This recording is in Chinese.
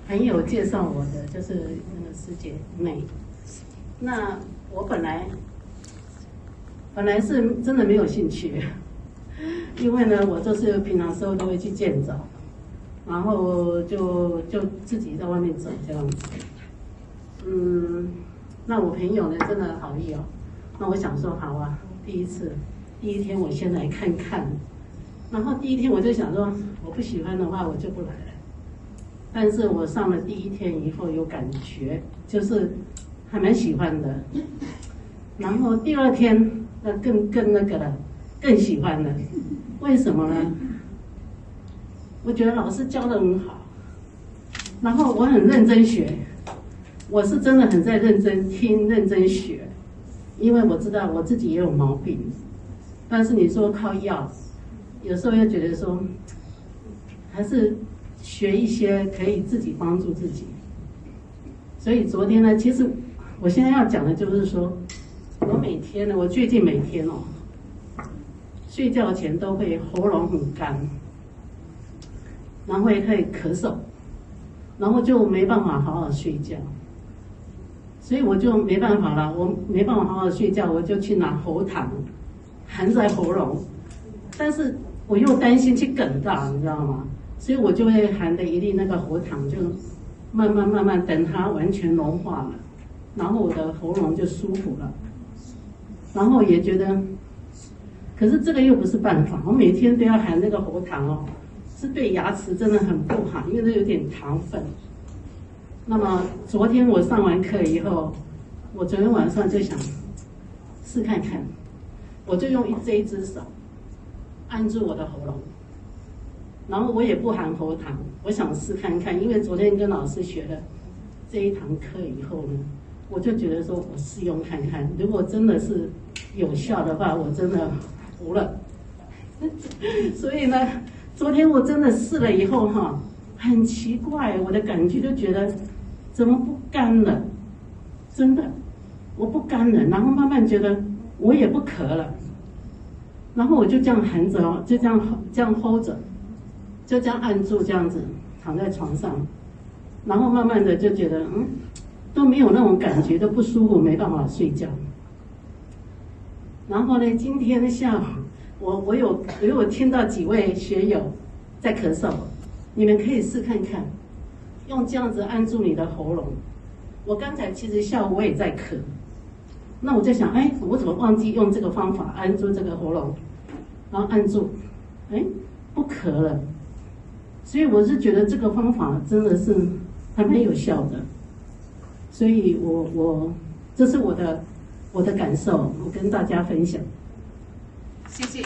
朋友介绍我的，就是那个师姐妹。那我本来是真的没有兴趣，因为呢，我就是平常时候都会去健走，然后就自己在外面走这样子。那我朋友呢真的好意哦，那我想说好啊，第一天我先来看看。然后第一天我就想说，我不喜欢的话我就不来了。但是我上了第一天以后有感觉，就是还蛮喜欢的。然后第二天更那个了，更喜欢了。为什么呢？我觉得老师教得很好，然后我很认真学，我是真的很在认真听、认真学，因为我知道我自己也有毛病。但是你说靠药，有时候又觉得说，还是学一些可以自己帮助自己。所以昨天呢，其实我现在要讲的就是说，我最近每天哦，睡觉前都会喉咙很干，然后也可以咳嗽，然后就没办法好好睡觉。所以我就没办法了，我没办法好好睡觉，我就去拿喉糖含在喉咙，但是我又担心去梗到，你知道吗？所以我就会含的一粒那个喉糖，就慢慢等它完全融化了，然后我的喉咙就舒服了，然后也觉得，可是这个又不是办法，我每天都要含那个喉糖哦，是对牙齿真的很不好，因为它有点糖分。那么昨天我上完课以后，我昨天晚上就想试看看，我就用这一只手按住我的喉咙，然后我也不含喉糖，我想试看看，因为昨天跟老师学了这一堂课以后呢，我就觉得说我试用看看，如果真的是有效的话，我真的服了。所以呢，昨天我真的试了以后哈，很奇怪，我的感觉就觉得怎么不干了，真的我不干了，然后慢慢觉得我也不咳了，然后我就这样含着哦，就这样 hold 着，就这样按住，这样子躺在床上，然后慢慢的就觉得都没有那种感觉，都不舒服，没办法睡觉。然后呢，今天下午我有听到几位学友在咳嗽，你们可以试看看，用这样子按住你的喉咙。我刚才其实下午我也在咳，那我在想，我怎么忘记用这个方法按住这个喉咙，然后按住，不咳了。所以我是觉得这个方法真的是还蛮有效的，所以这是我的感受，我跟大家分享。谢谢。